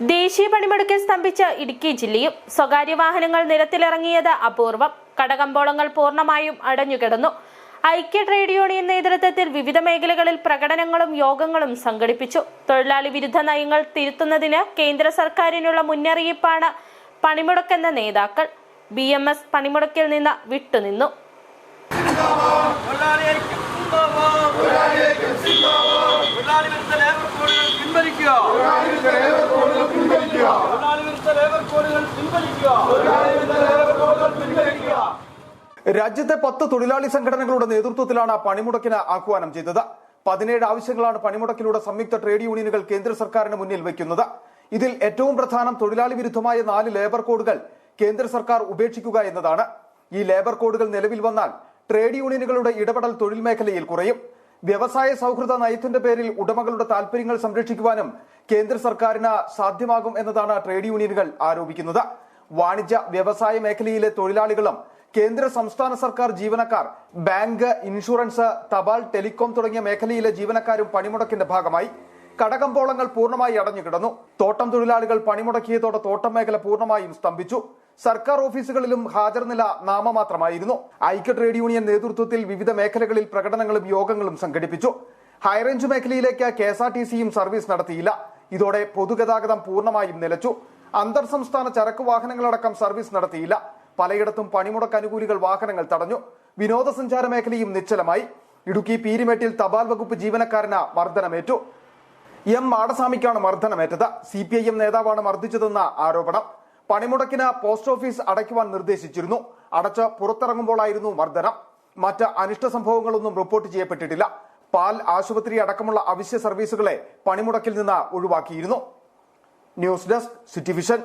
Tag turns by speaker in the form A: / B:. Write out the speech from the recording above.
A: ദേശീയ പണിമുടക്കിൽ സ്തംഭിച്ച ഇടുക്കി ജില്ലയും സ്വകാര്യ വാഹനങ്ങൾ നിരത്തിലിറങ്ങിയത് അപൂർവം. കടകമ്പോളങ്ങൾ പൂർണ്ണമായും അടഞ്ഞുകിടന്നു. ഐക്യ ട്രേഡ് യൂണിയൻ നേതൃത്വത്തിൽ വിവിധ മേഖലകളിൽ പ്രകടനങ്ങളും യോഗങ്ങളും സംഘടിപ്പിച്ചു. തൊഴിലാളി വിരുദ്ധ നയങ്ങൾ തിരുത്തുന്നതിന് കേന്ദ്ര സർക്കാരിനുള്ള മുന്നറിയിപ്പാണ് പണിമുടക്കെന്ന നേതാക്കൾ. BMS പണിമുടക്കിൽ നിന്ന് വിട്ടുനിന്നു.
B: രാജ്യത്തെ 10 തൊഴിലാളി സംഘടനകളുടെ നേതൃത്വത്തിലാണ് പണിമുടക്കിന് ആഹ്വാനം ചെയ്തത്. 17 ആവശ്യങ്ങളാണ് പണിമുടക്കിലൂടെ സംയുക്ത ട്രേഡ് യൂണിയനുകൾ കേന്ദ്ര സർക്കാരിന് മുന്നിൽ വയ്ക്കുന്നത്. ഇതിൽ ഏറ്റവും പ്രധാനം തൊഴിലാളി വിരുദ്ധമായ 4 ലേബർ കോഡുകൾ കേന്ദ്ര സർക്കാർ ഉപേക്ഷിക്കുക എന്നതാണ്. ഈ ലേബർ കോഡുകൾ നിലവിൽ വന്നാൽ ട്രേഡ് യൂണിയനുകളുടെ ഇടപെടൽ തൊഴിൽ മേഖലയിൽ കുറയും. വ്യവസായ സൗഹൃദ നയത്തിന്റെ പേരിൽ ഉടമകളുടെ താൽപര്യങ്ങൾ സംരക്ഷിക്കുവാനും കേന്ദ്ര സർക്കാരിന് സാധ്യമാകും എന്നതാണ് ട്രേഡ് യൂണിയനുകൾ ആരോപിക്കുന്നത്. വാണിജ്യ വ്യവസായ മേഖലയിലെ തൊഴിലാളികളും കേന്ദ്ര സംസ്ഥാന സർക്കാർ ജീവനക്കാർ, ബാങ്ക്, ഇൻഷുറൻസ്, തപാൽ, ടെലികോം തുടങ്ങിയ മേഖലയിലെ ജീവനക്കാരും പണിമുടക്കിന്റെ ഭാഗമായി. കടകമ്പോളങ്ങൾ പൂർണ്ണമായി അടഞ്ഞുകിടന്നു. തോട്ടം തൊഴിലാളികൾ പണിമുടക്കിയതോടെ തോട്ടം മേഖല പൂർണ്ണമായും സ്തംഭിച്ചു. സർക്കാർ ഓഫീസുകളിലും ഹാജർ നില നാമമാത്രമായിരുന്നു. ഐക്യ ട്രേഡ് യൂണിയൻ നേതൃത്വത്തിൽ വിവിധ മേഖലകളിൽ പ്രകടനങ്ങളും യോഗങ്ങളും സംഘടിപ്പിച്ചു. ഹൈറേഞ്ച് മേഖലയിലേക്ക് KSRTCയും സർവീസ് നടത്തിയില്ല. ഇതോടെ പൊതുഗതാഗതം പൂർണ്ണമായും നിലച്ചു. അന്തർ സംസ്ഥാന ചരക്ക് വാഹനങ്ങളടക്കം സർവീസ് നടത്തിയില്ല. പലയിടത്തും പണിമുടക്ക് അനുകൂലികൾ വാഹനങ്ങൾ തടഞ്ഞു. വിനോദസഞ്ചാര മേഖലയും നിശ്ചലമായി. ഇടുക്കി പീരിമേട്ടിൽ തപാൽ വകുപ്പ് ജീവനക്കാരന് മർദ്ദനമേറ്റു. M മാടസ്വാമിക്കാണ് മർദ്ദനമേറ്റത്. CPIM നേതാവാണ് മർദ്ദിച്ചതെന്ന ആരോപണം. പണിമുടക്കിന് പോസ്റ്റ് ഓഫീസ് അടയ്ക്കുവാൻ നിർദ്ദേശിച്ചിരുന്നു. അടച്ച് പുറത്തിറങ്ങുമ്പോഴായിരുന്നു മർദ്ദനം. മറ്റ് അനിഷ്ട സംഭവങ്ങളൊന്നും റിപ്പോർട്ട് ചെയ്യപ്പെട്ടിട്ടില്ല. പാൽ, ആശുപത്രി അടക്കമുള്ള അവശ്യ സർവീസുകളെ പണിമുടക്കിൽ നിന്ന് ഒഴിവാക്കിയിരുന്നു. News desk, city vision.